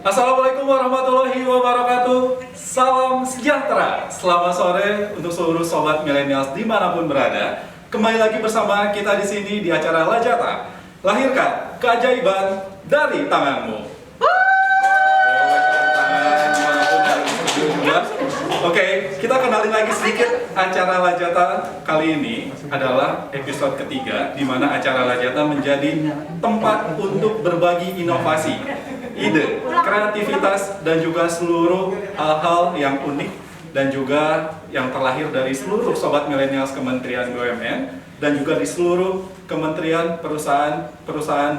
Assalamualaikum warahmatullahi wabarakatuh. Salam sejahtera. Selamat sore untuk seluruh sobat milenials dimanapun berada. Kembali lagi bersama kita di sini di acara Lajata. Lahirkan keajaiban dari tanganmu. Oke, kita kenalin lagi sedikit acara Lajata kali ini adalah episode ketiga, di mana acara Lajata menjadi tempat untuk berbagi inovasi, ide, kreativitas, dan juga seluruh hal-hal yang unik dan juga yang terlahir dari seluruh sobat milenials Kementerian BUMN dan juga di seluruh kementerian perusahaan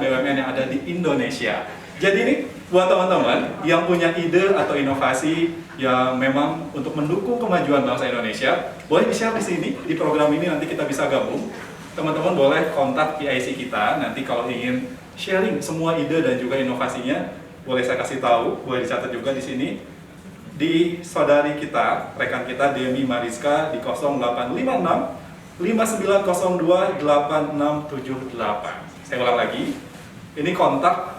BUMN yang ada di Indonesia. Jadi ini buat teman-teman yang punya ide atau inovasi yang memang untuk mendukung kemajuan bangsa Indonesia, boleh di-share di sini, di program ini nanti kita bisa gabung. Teman-teman boleh kontak PIC kita, nanti kalau ingin sharing semua ide dan juga inovasinya, boleh saya kasih tahu, boleh dicatat juga di sini. Di saudari kita, rekan kita Demi Mariska di 0856 5902 8678. Saya ulang lagi, ini kontak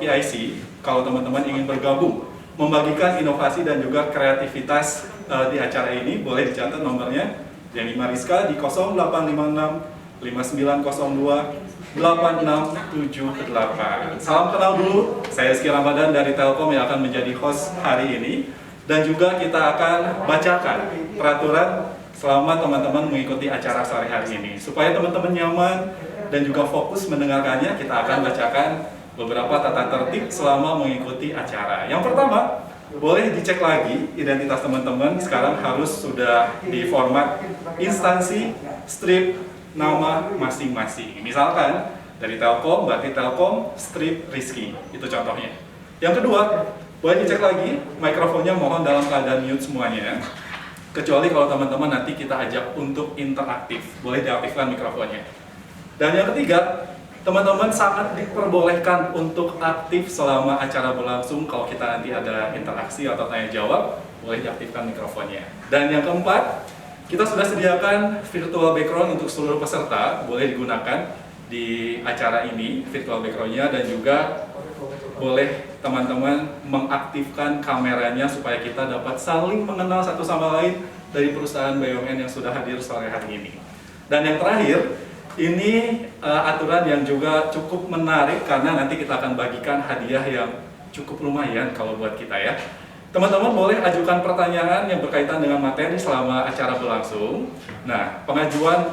PIC kalau teman-teman ingin bergabung membagikan inovasi dan juga kreativitas di acara ini. Boleh dicatat nomornya Demi Mariska di 0856 5902 8678. Salam kenal dulu, saya Rizky Ramadan dari Telkom yang akan menjadi host hari ini. Dan juga kita akan bacakan peraturan selama teman-teman mengikuti acara sore hari ini. Supaya teman-teman nyaman dan juga fokus mendengarkannya, kita akan bacakan beberapa tata tertib selama mengikuti acara. Yang pertama, boleh dicek lagi identitas teman-teman sekarang harus sudah di format instansi, strip, nama masing-masing. Misalkan dari Telkom, berarti Telkom, strip, Rizky. Itu contohnya. Yang kedua, boleh dicek lagi mikrofonnya, mohon dalam keadaan mute semuanya. Kecuali kalau teman-teman nanti kita ajak untuk interaktif, boleh diaktifkan mikrofonnya. Dan yang ketiga, teman-teman sangat diperbolehkan untuk aktif selama acara berlangsung. Kalau kita nanti ada interaksi atau tanya jawab, boleh diaktifkan mikrofonnya. Dan yang keempat, kita sudah sediakan virtual background untuk seluruh peserta, boleh digunakan di acara ini, virtual backgroundnya, dan juga boleh teman-teman mengaktifkan kameranya supaya kita dapat saling mengenal satu sama lain dari perusahaan BUMN yang sudah hadir sore hari ini. Dan yang terakhir, ini aturan yang juga cukup menarik karena nanti kita akan bagikan hadiah yang cukup lumayan kalau buat kita ya. Teman-teman boleh ajukan pertanyaan yang berkaitan dengan materi selama acara berlangsung. Nah, pengajuan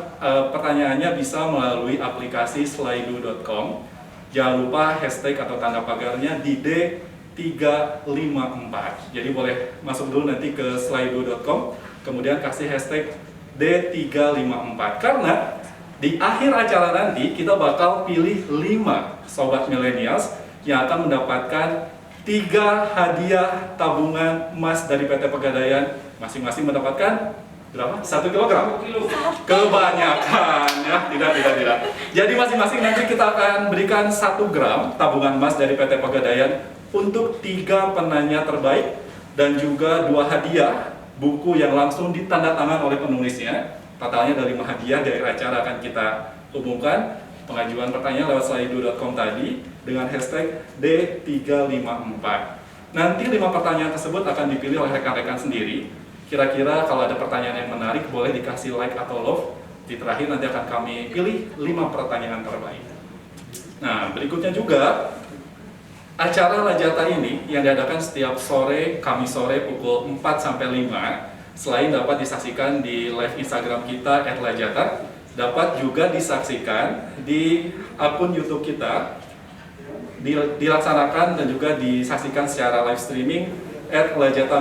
pertanyaannya bisa melalui aplikasi slido.com. Jangan lupa hashtag atau tanda pagarnya di D354. Jadi boleh masuk dulu nanti ke slido.com, kemudian kasih hashtag D354. Karena di akhir acara nanti kita bakal pilih 5 sobat millennials yang akan mendapatkan 3 hadiah tabungan emas dari PT Pegadaian, masing-masing mendapatkan berapa? 1 kilogram? Kebanyakan ya, tidak. Jadi masing-masing nanti kita akan berikan 1 gram tabungan emas dari PT Pegadaian untuk 3 penanya terbaik dan juga 2 hadiah buku yang langsung ditandatangan oleh penulisnya. Totalnya dari 5 hadiah dari acara akan kita umumkan. Pengajuan pertanyaan lewat slido.com tadi dengan hashtag D354. Nanti 5 pertanyaan tersebut akan dipilih oleh rekan-rekan sendiri. Kira-kira kalau ada pertanyaan yang menarik boleh dikasih like atau love. Di terakhir nanti akan kami pilih 5 pertanyaan terbaik. Nah, berikutnya juga acara Lajata ini yang diadakan setiap sore, Kamis sore pukul 4 sampai 5. Selain dapat disaksikan di live Instagram kita @lajata, dapat juga disaksikan di akun YouTube kita, dilaksanakan dan juga disaksikan secara live streaming @lajata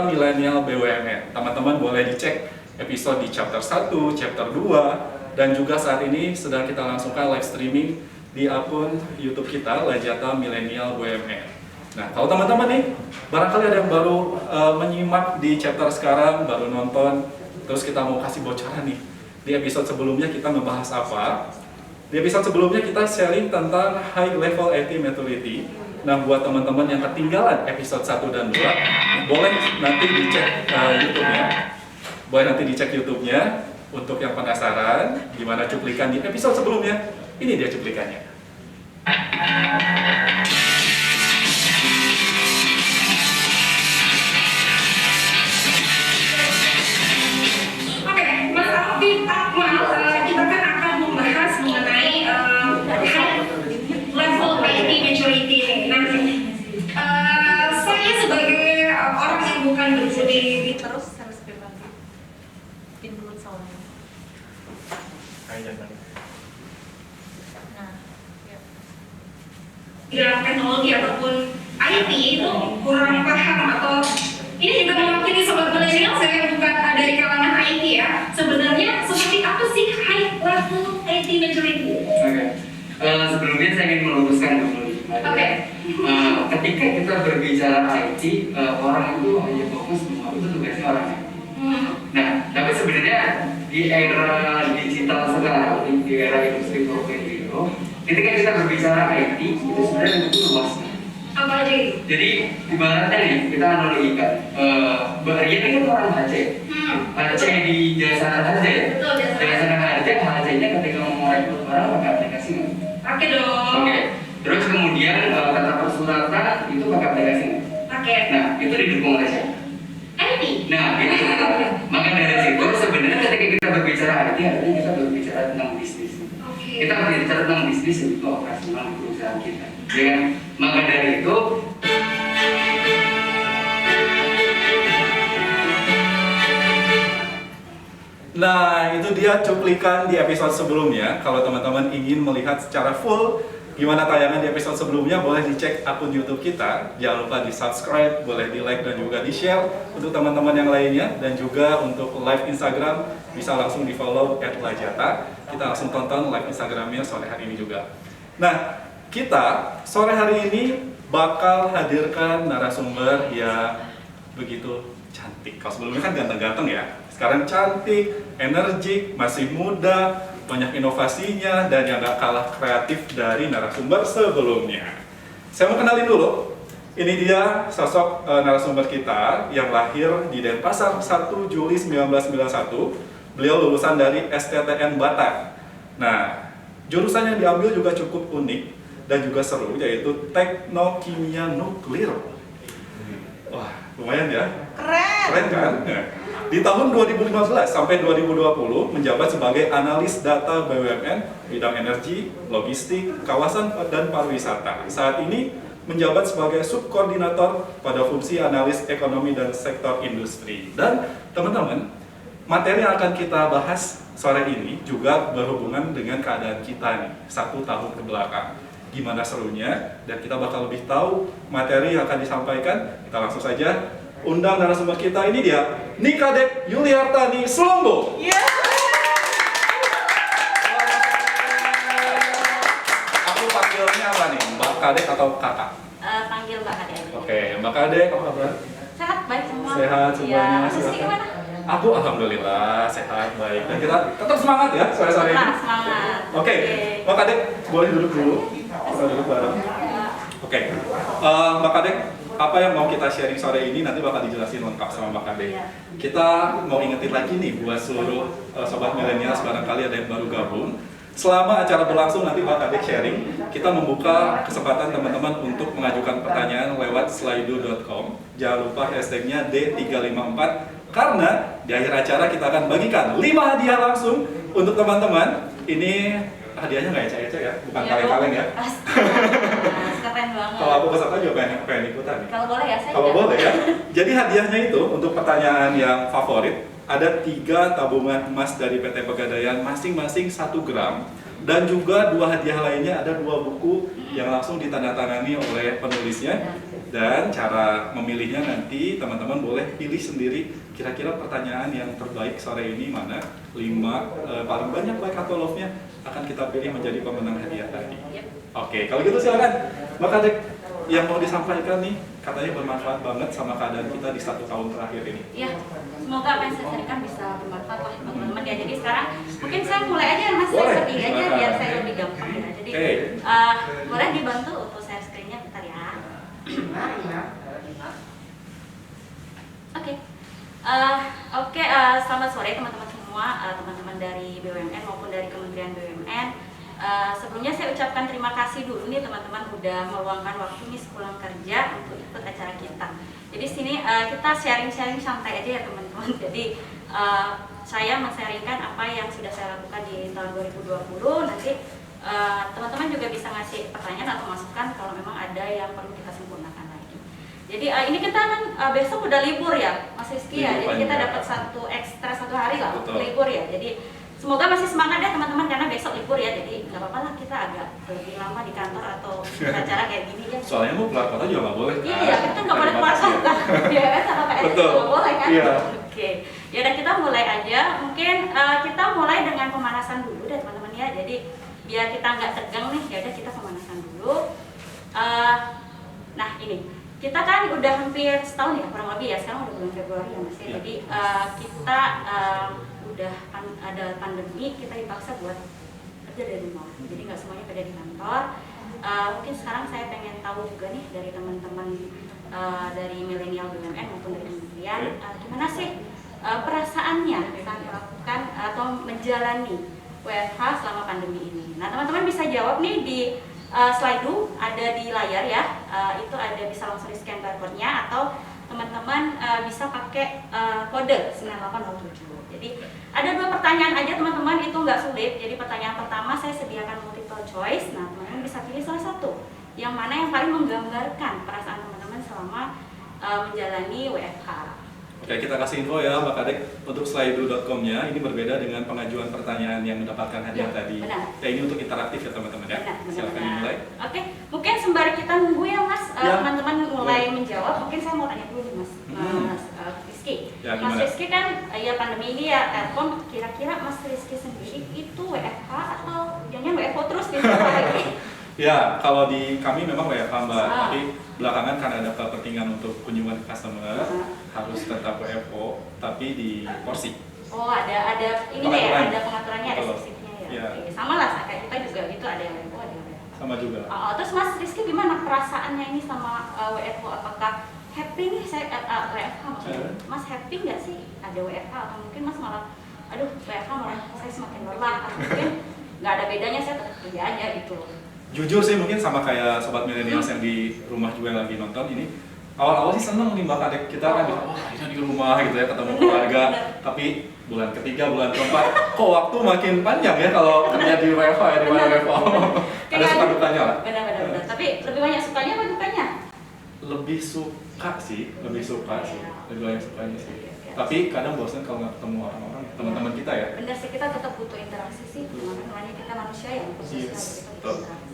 milenial BUMN. Teman-teman boleh dicek episode di chapter 1, chapter 2, dan juga saat ini sedang kita langsungkan live streaming di akun YouTube kita Lajata Milenial BUMN. Nah, kalau teman-teman nih, barangkali ada yang baru menyimak di chapter sekarang, baru nonton, terus kita mau kasih bocoran nih. Di episode sebelumnya kita membahas apa? Di episode sebelumnya kita sharing tentang high level IT maturity. Nah, buat teman-teman yang ketinggalan episode 1 dan 2, boleh nanti dicek YouTube-nya. Boleh nanti dicek YouTube-nya untuk yang penasaran gimana cuplikan di episode sebelumnya. Ini dia cuplikannya. teknologi ataupun IT itu kurang paham, atau ini juga mewakili sobat milenial saya bukan dari kalangan IT ya. Sebenarnya seperti apa sih high level IT maturity? Sebelumnya saya ingin meluruskan dulu. Ketika kita berbicara IT, orang itu hanya fokus semua itu tugasnya orang IT. Nah, tapi sebenarnya di era digital sekarang, di era industri 4.0, ketika kita berbicara IT itu sebenarnya itu luas. Apa aja itu? Jadi ibaratnya nih kita analogikan, Mbak Rian ini kan orang Aceh. Aceh di jasa Aceh. Betul, jasa Aceh, Acehnya ketika mau rekrut orang pakai aplikasi nggak? Pakai dong. Oke. Terus kemudian kata persuratan itu pakai aplikasi nggak? Pakai. Nah itu didukung oleh siapa? IT. Nah itu. Maka dari situ sebenarnya ketika kita berbicara IT artinya kita berbicara tentang bisnis. Kita berbicara tentang bisnis untuk operasional perusahaan kita. Ya, maka dari itu nah, itu dia cuplikan di episode sebelumnya. Kalau teman-teman ingin melihat secara full gimana tayangan di episode sebelumnya, boleh dicek akun YouTube kita. Jangan lupa di subscribe, boleh di like dan juga di share untuk teman-teman yang lainnya. Dan juga untuk live Instagram bisa langsung di follow @lajata. Kita langsung tonton live Instagramnya sore hari ini juga. Nah, kita sore hari ini bakal hadirkan narasumber yang begitu cantik. Kalau sebelumnya kan ganteng-ganteng ya. Sekarang cantik, energik, masih muda, banyak inovasinya, dan yang gak kalah kreatif dari narasumber sebelumnya. Saya mau kenalin dulu. Ini dia sosok narasumber kita yang lahir di Denpasar 1 Juli 1991. Beliau lulusan dari STTN Batak. Nah, jurusan yang diambil juga cukup unik dan juga seru, yaitu Teknokimia Nuklir. Wah, lumayan ya? Keren kan? Nah, di tahun 2015 sampai 2020 menjabat sebagai analis data BUMN bidang energi, logistik, kawasan dan pariwisata. Saat ini menjabat sebagai subkoordinator pada fungsi analis ekonomi dan sektor industri. Dan teman-teman, materi yang akan kita bahas sore ini juga berhubungan dengan keadaan kita nih 1 tahun ke belakang. Gimana serunya, dan kita bakal lebih tahu materi yang akan disampaikan. Kita langsung saja undang narasumber kita. Ini dia, Nikadek Yuliartani Slombo. Aku panggilnya apa nih, Mbak Kadek atau Kakak? Panggil Mbak Kadek. Oke, Mbak Kadek, apa kabar? Sehat, baik semua. Sehat semuanya. Ya, Rizky gimana? Aku alhamdulillah sehat, baik. Dan kita tetap semangat ya sore-sore ini. Semangat. Oke, Mbak Kadek boleh duduk dulu. Kita duduk bareng. Oke, Mbak Kadek, apa yang mau kita sharing sore ini nanti bakal dijelasin lengkap sama Mbak Kadek. Iya. Kita mau ingetin lagi nih buat seluruh sobat milenial, barangkali ada yang baru gabung. Selama acara berlangsung nanti Mbak Kadek sharing, kita membuka kesempatan teman-teman untuk mengajukan pertanyaan lewat slido.com. Jangan lupa hashtagnya D354, karena di akhir acara kita akan bagikan 5 hadiah langsung untuk teman-teman. Ini hadiahnya nggak ecek-ecek ya, bukan kaleng-kaleng ya. Keren banget. Kalau aku peserta juga pengen ikutan nih. Kalau boleh ya, saya. Kalau boleh ya. Jadi hadiahnya itu untuk pertanyaan yang favorit, ada 3 tabungan emas dari PT Pegadaian masing-masing 1 gram, dan juga 2 hadiah lainnya, ada 2 buku yang langsung ditandatangani oleh penulisnya. Dan cara memilihnya nanti teman-teman boleh pilih sendiri kira-kira pertanyaan yang terbaik sore ini mana. 5 paling banyak like atau love-nya akan kita pilih menjadi pemenang hadiah tadi. Oke, kalau gitu silakan Mbak Kadek, yang mau disampaikan nih katanya bermanfaat banget sama keadaan kita di 1 tahun terakhir ini. Iya, semoga apa yang saya sharingkan bisa bermanfaat lah teman-teman ya. Jadi sekarang mungkin saya mulai aja Mas, saya berdiri aja biar saya lebih gampang ya. Jadi boleh dibantu untuk saya screen-nya bentar ya. Oke, selamat sore teman-teman semua, teman-teman dari BUMN maupun dari Kementerian BUMN. Sebelumnya saya ucapkan terima kasih dulu nih teman-teman udah meluangkan waktu nih sepulang kerja untuk ikut acara kita. Jadi sini kita sharing-sharing santai aja ya teman-teman. Jadi saya men-sharingkan apa yang sudah saya lakukan di tahun 2020. Nanti teman-teman juga bisa ngasih pertanyaan atau masukan kalau memang ada yang perlu kita sempurnakan lagi. Jadi ini kita kan besok udah libur ya Mas Rizky ya. Jadi kita dapat 1 hari lah untuk libur ya. Jadi semoga masih semangat ya teman-teman karena besok libur ya, jadi nggak apa-apa lah kita agak lebih lama di kantor atau acara kayak gini ya. Soalnya mau keluar kota juga nggak boleh. Iya, kita kan nggak boleh keluar kota. Ya kan sama kayak Betul. nggak boleh kan? Iya. Oke, ya udah kita mulai aja. Mungkin kita mulai dengan pemanasan dulu deh teman-teman ya. Jadi biar kita nggak tegang nih, ya udah kita pemanasan dulu. Nah ini kita kan udah hampir setahun ya kurang lebih ya, sekarang udah bulan Februari ya Mas ya. Iya. Jadi kita udah ada pandemi, kita dipaksa buat kerja dari rumah. Jadi nggak semuanya kerja di kantor. Mungkin sekarang saya pengen tahu juga nih dari teman-teman dari milenial BUMN maupun dari kementerian, gimana sih perasaannya saat melakukan atau menjalani WFH selama pandemi ini. Nah teman-teman bisa jawab nih di slide ada di layar ya, itu ada bisa langsung di scan barcode-nya atau teman-teman bisa pakai kode 9807. Jadi ada 2 pertanyaan aja teman-teman, itu nggak sulit. Jadi pertanyaan pertama saya sediakan multiple choice. Nah teman-teman bisa pilih salah satu yang mana yang paling menggambarkan perasaan teman-teman selama menjalani WFH. Oke, kita kasih info ya Mbak Kadek untuk slido.com-nya. Ini berbeda dengan pengajuan pertanyaan yang mendapatkan hadiah Ya, tadi. benar. Ya, ini untuk interaktif ya teman-teman ya. Silakan dimulai. Oke, mungkin sembari kita nunggu ya Mas, Ya. teman-teman mulai Ya. menjawab. Mungkin saya mau tanya dulu nih Mas, Mas Rizky. Ya, Mas gimana? Rizky kan ya pandemi ini ya Telkom. Kira-kira Mas Rizky sendiri itu WFH atau jangan WFO terus di sekolah lagi? Ya, kalau di kami memang WFH Mbak, Ah. tapi belakangan kan ada kepentingan untuk kunjungan customer, harus tetap WFO, tapi di porsi. Oh ada ini deh, Pengaturan. ada pengaturannya, ada Betul. shiftnya ya. Ya. Oke, sama lah kayak kita juga gitu, ada yang WFO, ada yang WFH. Sama juga. Terus Mas Rizky gimana perasaannya ini sama WFO? Apakah happy nih saya WFH maksudnya? Mas happy nggak sih ada WFH atau mungkin Mas malah aduh WFH malah saya semakin lelah atau mungkin nggak ada bedanya saya tetap kerja aja gitu. Jujur sih mungkin sama kayak sobat milenials yang di rumah juga lagi nonton ini. Awal-awal sih seneng nih Mbak Kadek, kita kan bilang, wah ini di rumah gitu ya, ketemu keluarga. Tapi bulan ketiga, bulan keempat, kok waktu makin panjang ya kalau kerja di WFH ya, di mana WFH. Ada suka dukanya lah. Benar. Tapi lebih banyak sukanya apa dukanya? Lebih suka sih, lebih banyak sukanya sih. Tapi kadang bosan kalau nggak ketemu orang-orang, teman-teman kita ya. Benar sih, kita tetap butuh interaksi sih, namanya kita manusia yang bersosial, Yes, kita butuh betul. interaksi.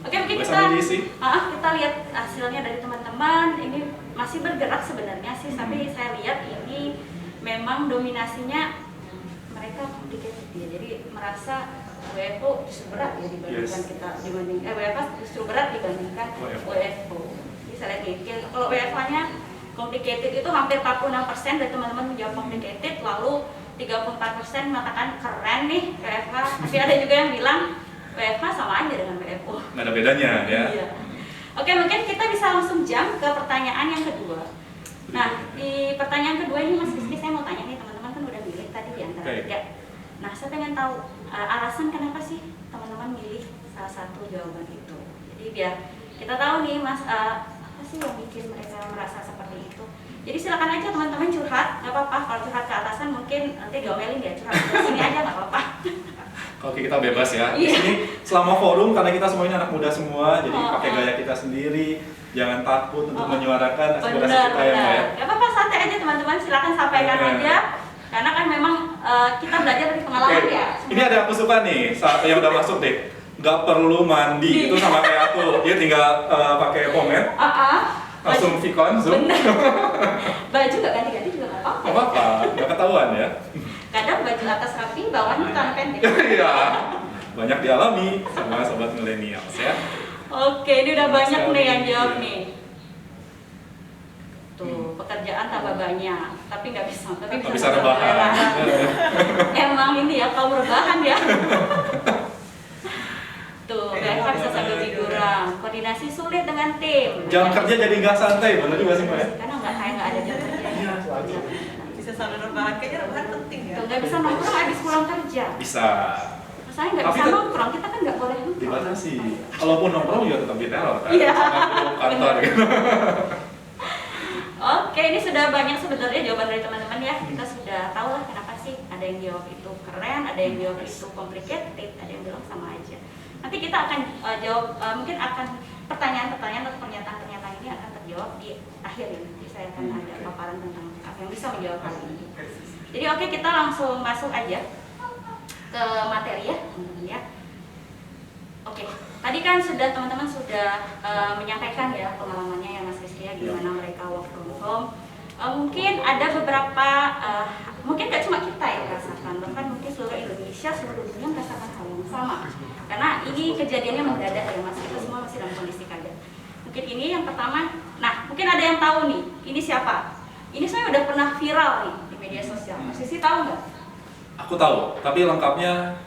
Oke, mungkin Boleh kita sambil diisi? kita lihat hasilnya dari teman-teman. Ini masih bergerak sebenarnya sih, tapi saya lihat ini memang dominasinya mereka complicated ya. Jadi merasa WFO justru berat ya dibandingkan Yes. kita WFH justru berat dibandingkan WFO. Jadi saya lihat nih, kalau WFH-nya complicated itu hampir 46% dari teman-teman menjawab complicated, lalu 34% mengatakan keren nih WFH. Tapi ada juga yang bilang WFH sama aja dengan WFO. Nggak ada bedanya ya. Iya. Oke, mungkin kita bisa langsung jump ke pertanyaan yang kedua. Nah, di pertanyaan kedua ini Mas Rizky, saya mau tanya nih, teman-teman kan udah milih tadi di antara Oke. 3. Nah, saya pengen tahu alasan kenapa sih teman-teman milih salah satu jawaban itu. Jadi biar kita tahu nih Mas, apa sih yang bikin mereka merasa seperti itu. Jadi silakan aja teman-teman curhat, nggak apa-apa. Kalau curhat ke atasan mungkin nanti diomelin ya, curhat ke sini aja nggak apa-apa. Oke, kita bebas ya. Di Iya. sini selama forum karena kita semuanya anak muda semua, jadi Oh, pakai oh. gaya kita sendiri. Jangan takut untuk Oh. menyuarakan aspirasi Benar. kita ya, Mbak ya. Gak apa-apa, santai aja teman-teman, silakan sampaikan Benar. aja. Karena kan memang kita belajar dari pengalaman Oke, ya. ini ada yang aku suka nih, yang udah masuk deh. Nggak perlu mandi, itu sama kayak aku. Dia tinggal pakai pomade, langsung Vicon, zoom. Benar. Baju gak ganti-ganti juga gak apa-apa. Nggak apa-apa, nggak ketahuan ya. Kadang baju atas rapi, bawahnya tangan pendek. Iya, banyak dialami sama sobat milenials ya. Oke, ini udah banyak Sekali. nih yang jawab nih. Tuh, pekerjaan tambah banyak, tapi nggak bisa. Tapi Nggak bisa rebahan. Emang ini ya, kaum rebahan ya. Tuh, mereka bisa sambil tiduran. Koordinasi sulit dengan tim. Jam kerja jadi nggak santai, bener juga sih Mbak ya. Karena nggak ada jam kerja. Iya, Bisa sambil rebahan, kayaknya rebahan penting ya. Tuh, nggak bisa nongkrong habis pulang kerja. Bisa. Saya nggak Tapi bisa kan- nongkrong, kita kan nggak boleh nongkrong. Dibatasi. Kalaupun nongkrong juga tetap diteror kan. Iya. Sama di kantor gitu. Oke, ini sudah banyak sebenarnya jawaban dari teman-teman ya. Kita sudah tahu lah kenapa sih ada yang jawab itu keren, ada yang jawab itu complicated, ada yang bilang sama aja. Nanti kita akan jawab, mungkin akan pertanyaan-pertanyaan atau pernyataan-pernyataan ini akan terjawab di akhir ya. Nanti saya akan ada paparan tentang apa yang bisa menjawab hal ini. Jadi oke, kita langsung masuk aja. ke materi ya, teman-teman ya. Oke, tadi kan teman-teman sudah menyampaikan ya pengalamannya ya Mas Rizky ya, gimana mereka work from home. Mungkin ada beberapa, mungkin nggak cuma kita yang merasakan, bahkan mungkin seluruh Indonesia, seluruh dunia merasakan hal yang sama. Karena ini kejadiannya mendadak ya Mas, kita semua masih dalam kondisi kaget. Mungkin ini yang pertama, nah mungkin ada yang tahu nih, ini siapa? Ini saya udah pernah viral nih di media sosial, Mas Rizky tahu nggak? Aku tahu, tapi lengkapnya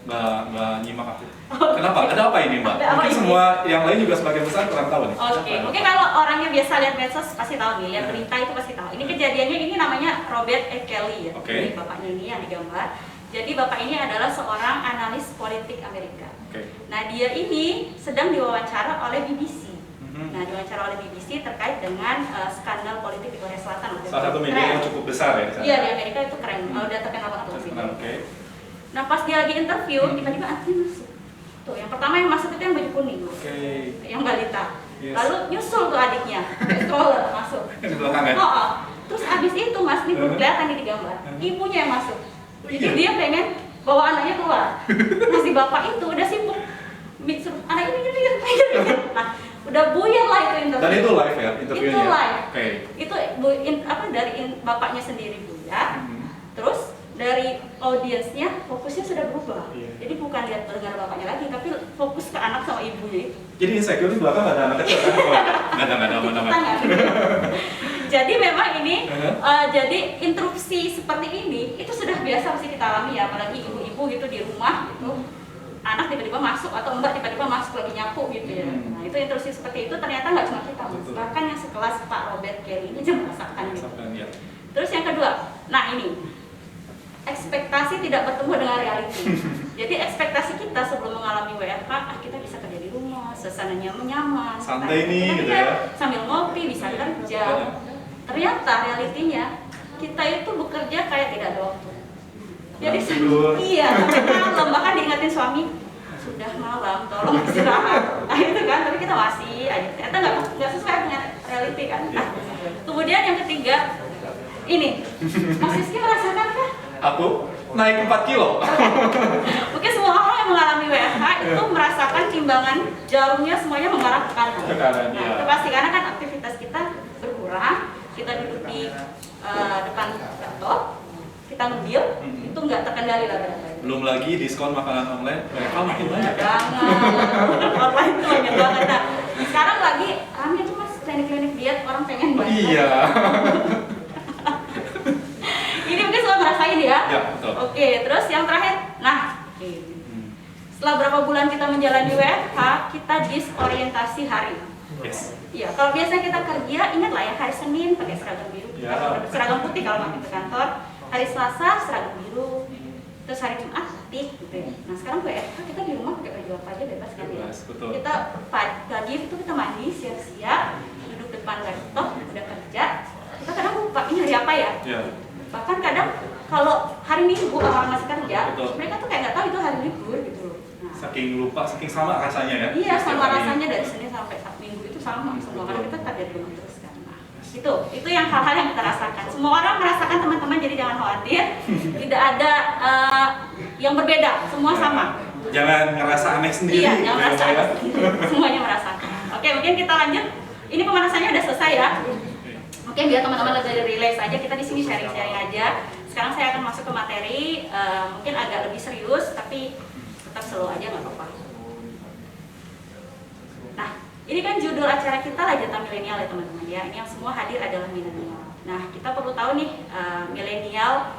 nggak nyimak aku. Kenapa? Ada apa ini Mbak? Ada apa Mungkin ini? semua yang lain juga sebagian besar kurang tahu nih. Oke, Apa? mungkin kalau orangnya biasa lihat medsos pasti tahu nih, lihat berita itu pasti tahu. Ini kejadiannya, ini namanya Robert E. Kelly ya, Oke. ini bapaknya ini yang digambar. Jadi bapak ini adalah seorang analis politik Amerika. Oke. Nah dia ini sedang diwawancara oleh BBC. Mhm. Nah diwawancara oleh BBC terkait dengan skandal politik di Korea Selatan. Waktu Salah itu. satu media Keren. yang cukup besar ya di sana. Iya di Amerika itu keren, udah terkenal banget tuh. Terkenal, oke. Nah pas dia lagi interview, tiba-tiba anaknya masuk. Tuh yang pertama yang masuk itu yang baju kuning, Oke. yang balita. Yes. Lalu nyusul tuh adiknya, pakai stroller masuk. Di belakang ya? Oh. Terus abis itu mas, ini kelihatan nih di gambar, ibunya yang masuk. Jadi Iya. dia pengen bawa anaknya keluar. Nah si bapak itu udah sibuk, suruh anak ini. Nah udah buyar lah itu interview. Dan itu live ya interviewnya? Itu live. Oke. Itu dari bapaknya sendiri buyar. Mhm. Terus dari audiensnya fokusnya sudah berubah. Iya. Jadi bukan lihat dengar bapaknya lagi, tapi fokus ke anak sama ibunya itu. Jadi insecure di belakang nggak ada anak kecil kan? Oh, nggak ada aman-aman. Tangan. Jadi memang ini Uh-huh. jadi interupsi seperti ini itu sudah biasa mesti kita alami ya, apalagi ibu-ibu gitu di rumah gitu. Anak tiba-tiba masuk atau mbak tiba-tiba masuk lagi nyapu gitu ya. Nah itu interupsi seperti itu ternyata nggak cuma kita, Mas. Betul. Bahkan yang sekelas Pak Robert Kelly ini juga merasakan gitu. Rasakan, ya. Terus yang kedua, nah ini ekspektasi tidak bertemu dengan reality. Jadi ekspektasi kita sebelum mengalami WFH, kita bisa kerja di rumah, suasananya nyaman, Santai kita nih, kerja, gitu ya. sambil ngopi bisa kerja. Ternyata realitinya kita itu bekerja kayak tidak ada waktu. Jadi Tidur. iya, sampai malam bahkan diingatin suami sudah malam, tolong istirahat. Nah itu kan, tapi kita masih aja. Ternyata nggak sesuai dengan reality kan. Nah, kemudian yang ketiga, ini Mas Rizky merasakan kah? Aku naik 4 kilo. Mungkin semua orang yang mengalami WFH itu merasakan timbangan jarumnya semuanya mengarah ke kanan. Ke kanan, Nah, iya. itu pasti karena kan aktivitas kita berkurang, kita duduk di depan laptop, kita ngemil, itu nggak terkendali lagi. Belum lagi diskon makanan online, mereka makin banyak ya. Banget, online itu banyak banget. Nah, sekarang lagi rame tuh mas klinik-klinik diet, orang pengen Oh, banget. iya. Ini mungkin semua ngerasain ya? Ya, betul. Oke, terus yang terakhir, nah ini. Setelah berapa bulan kita menjalani WFH, kita disorientasi hari. Yes. Iya, kalau biasanya kita kerja, ingatlah ya hari Senin pakai seragam biru, Ya. seragam putih kalau makin ke kantor. Hari Selasa seragam biru, terus hari Jumat putih gitu ya. Nah sekarang WFH kita di rumah pakai baju apa aja bebas kan ya. Bebas, betul. Kita pagi itu kita mandi siap-siap, duduk depan laptop, udah kerja. Kita kadang lupa ini hari apa ya. Ya. Bahkan kadang kalau hari Minggu orang masih kerja, Betul. mereka tuh kayak nggak tahu itu hari libur gitu loh. Nah, Saking lupa, saking sama rasanya ya. iya Setiap sama hari. rasanya dari Senin sampai Minggu itu sama semua karena kita kerja di rumah terus kan. Nah, itu yang hal-hal yang kita rasakan. Semua orang merasakan teman-teman, jadi jangan khawatir. Tidak ada yang berbeda, semua sama. Jangan ngerasa aneh sendiri. Iya, gitu jangan ya, merasa Mbak, ya. semuanya merasakan. Oke, mungkin kita lanjut. Ini pemanasannya udah selesai ya. Oke, biar teman-teman lebih relax aja, kita di sini sharing-sharing aja. Sekarang saya akan masuk ke materi, mungkin agak lebih serius, tapi tetap slow aja nggak apa-apa. Nah, ini kan judul acara kita Lajatan Milenial ya teman-teman ya. Ini yang semua hadir adalah milenial. Nah, kita perlu tahu nih milenial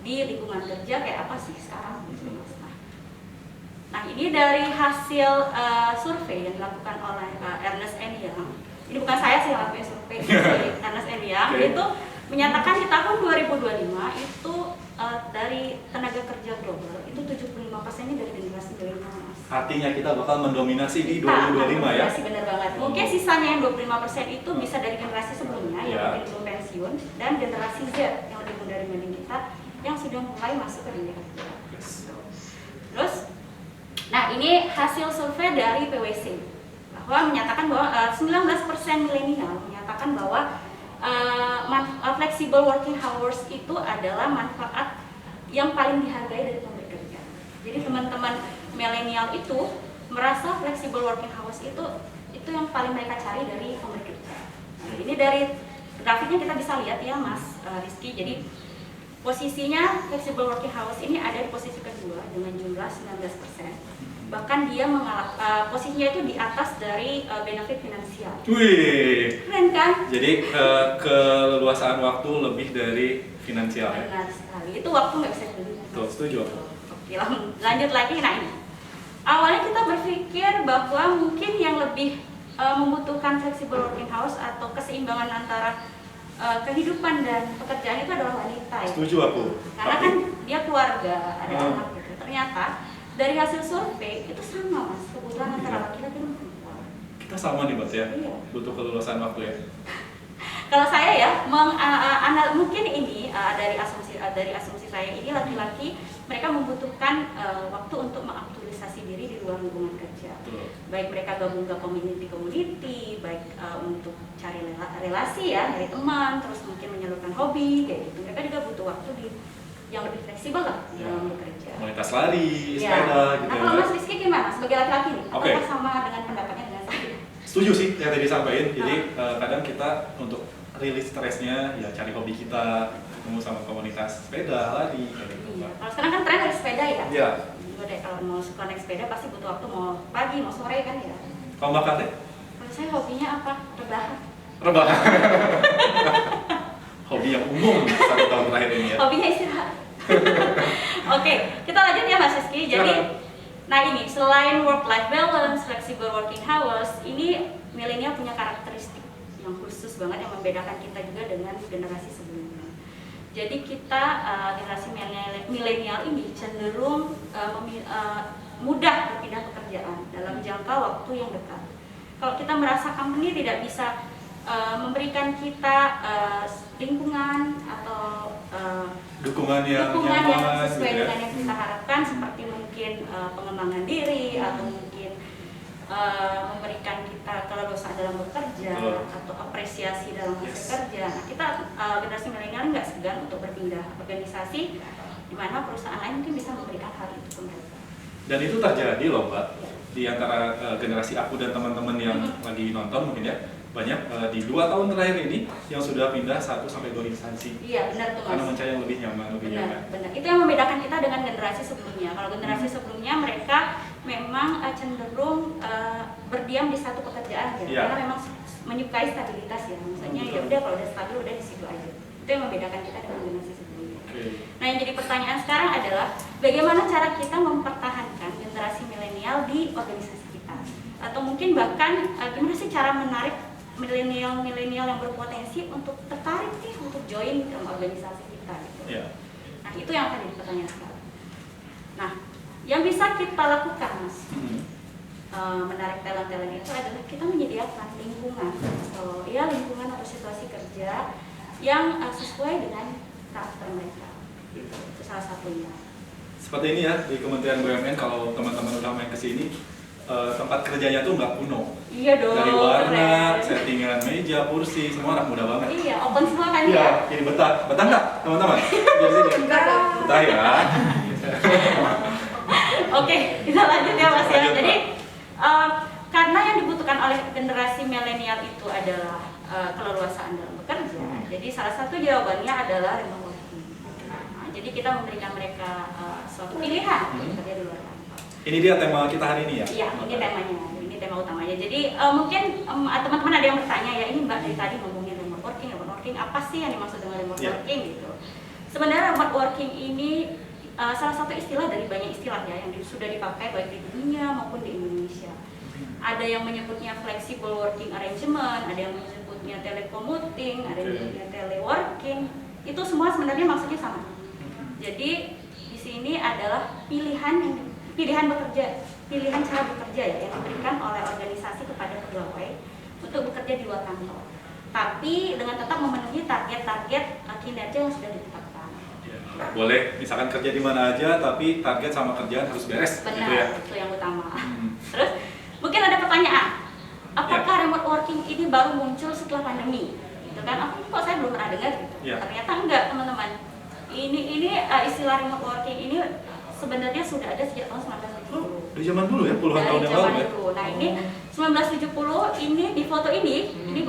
di lingkungan kerja kayak apa sih sekarang? Nah, ini dari hasil survei yang dilakukan oleh Ernst & Young. Ini bukan saya sih yang lakuin survei, dari Ernst & Young. Okay. Itu menyatakan di tahun 2025 itu dari tenaga kerja global itu 75%-nya dari generasi milenial. Artinya kita bakal mendominasi di Nah, 2025 ya. generasi benar banget. Mungkin sisanya yang 25% itu bisa dari generasi sebelumnya yang Ya. mungkin belum pensiun, dan generasi Z yang lebih muda dibanding kita yang sudah mulai masuk ke dunia kerja. Yes. Terus, nah ini hasil survei dari PwC bahwa menyatakan bahwa 19% milenial menyatakan bahwa flexible working hours itu adalah manfaat yang paling dihargai dari pemberi kerja. Jadi teman-teman milenial itu merasa flexible working hours itu yang paling mereka cari dari pemberi kerja. Nah, ini dari grafiknya kita bisa lihat ya Mas Rizky. Jadi posisinya flexible working hours ini ada di posisi kedua dengan jumlah 19%. Bahkan dia posisinya itu di atas dari benefit finansial. Wih. Keren kan? Jadi keleluasaan waktu lebih dari finansial ya. Benar sekali. Itu waktu nggak bisa dibeli. Tuh, setuju. Oke, lanjut lagi. Nah ini, awalnya kita berpikir bahwa mungkin yang lebih membutuhkan flexible working hours atau keseimbangan antara kehidupan dan pekerjaan itu adalah wanita ya. Setuju aku. Karena kan dia keluarga, ada Hmm. anak gitu. Ternyata dari hasil survei itu sama Mas, kebutuhan antara laki-laki dan perempuan. Kita sama nih Mas ya. Iya. Butuh keleluasaan waktu ya. Kalau saya ya, mungkin ini dari asumsi saya ini laki-laki mereka membutuhkan waktu untuk mengaktualisasi diri di luar lingkungan kerja. Betul. Baik mereka gabung ke community, baik untuk cari relasi ya dari teman, terus mungkin menyalurkan hobi kayak gitu. Mereka juga butuh waktu yang lebih fleksibel lah dalam bekerja. Komunitas lari, Ya. sepeda gitu Nah, ya. kalau Mas Rizky gimana sebagai laki-laki nih? Oke. Apakah sama dengan pendapatnya dengan saya? Setuju sih yang tadi disampaikan. Jadi kadang kita untuk rilis stresnya ya cari hobi kita, ketemu sama komunitas sepeda, lari kayak gitu. Iya. Kalau sekarang kan tren dari sepeda ya. Iya. Udah kalau mau suka naik sepeda pasti butuh waktu, mau pagi mau sore kan ya. Kalau Mbak Kate? Kalau saya hobinya apa? Rebahan. Rebahan. Hobi yang umum 1 tahun terakhir ini ya. Hobinya istirahat. Oke, kita lanjut ya Mas Rizky. Jadi, nah ini selain work-life balance, flexible working hours, ini milenial punya karakteristik yang khusus banget yang membedakan kita juga dengan generasi sebelumnya. Jadi kita generasi milenial ini cenderung mudah berpindah pekerjaan dalam jangka waktu yang dekat. Kalau kita merasa company tidak bisa memberikan kita lingkungan atau Dukungan yang dukungan yang nyaman sesuai gitu ya. dengan yang kita harapkan, seperti mungkin pengembangan diri atau mungkin memberikan kita keleluasaan dalam bekerja atau apresiasi dalam hasil kerja. Nah, kita generasi milenial nggak segan untuk berpindah organisasi di mana perusahaan lain mungkin bisa memberikan hal itu ke mereka. Dan itu terjadi loh Mbak, di antara generasi aku dan teman-teman yang lagi nonton mungkin ya, banyak di 2 tahun terakhir ini yang sudah pindah 1-2 instansi. Iya, benar tuh Mas. Karena mencari yang lebih nyaman, lebih nyaman. Benar. Itu yang membedakan kita dengan generasi sebelumnya. Kalau generasi sebelumnya mereka memang cenderung berdiam di satu pekerjaan ya, Iya. karena memang menyukai stabilitas ya. Maksudnya ya udah kalau udah stabil udah di situ aja. Itu yang membedakan kita dengan generasi sebelumnya. Nah, yang jadi pertanyaan sekarang adalah bagaimana cara kita mempertahankan generasi milenial di organisasi kita? Atau mungkin bahkan gimana sih cara menarik milenial yang berpotensi untuk tertarik nih untuk join dalam organisasi kita gitu. Iya. Nah, itu yang akan jadi pertanyaan sekarang. Nah, yang bisa kita lakukan Mas menarik talent-talent itu adalah kita menyediakan lingkungan atau situasi kerja yang sesuai dengan karakter mereka. Itu salah satunya. Seperti ini ya, di Kementerian BUMN kalau teman-teman udah main ke sini, tempat kerjanya tuh nggak kuno. Iya dong. Dari warna, keren. settingan meja, kursi, semua anak muda banget. Iya, open semua kan Iya, ya? ini betah nggak teman-teman? Dari sini. Enggak dong. Betah ya. Oke, kita lanjut ya Mas ya. Lanjut, Jadi karena yang dibutuhkan oleh generasi milenial itu adalah keleluasaan dalam bekerja. Jadi salah satu jawabannya adalah remote working. Nah, jadi kita memberikan mereka suatu pilihan untuk bekerja di luar kantor. Ini dia tema kita hari ini ya? Iya, ini temanya. Ini tema utamanya. Jadi mungkin teman-teman ada yang bertanya ya, ini Mbak dari tadi ngomongin remote working apa sih yang dimaksud dengan remote working gitu? Sebenarnya remote working ini salah satu istilah dari banyak istilah ya yang sudah dipakai baik di dunia maupun di Indonesia. Ada yang menyebutnya flexible working arrangement, ada yang menyebutnya telecommuting, ada yang menyebutnya teleworking. Itu semua sebenarnya maksudnya sama. Jadi di sini adalah pilihan bekerja, pilihan cara bekerja ya yang diberikan oleh organisasi kepada pegawai untuk bekerja di luar kantor. Tapi dengan tetap memenuhi target-target kinerja yang sudah ditetapkan. Boleh, misalkan kerja di mana aja, tapi target sama kerjaan harus beres. Benar, Gitu ya. itu yang utama. Terus mungkin ada pertanyaan, apakah remote working ini baru muncul setelah pandemi? Gitu kan? Aku kok saya belum pernah dengar gitu. Ya. Ternyata enggak teman-teman. Ini istilah remote working ini sebenarnya sudah ada sejak tahun 1970. Dari zaman dulu ya, puluhan tahun yang lalu ya. Nah ini 1970 ini di foto ini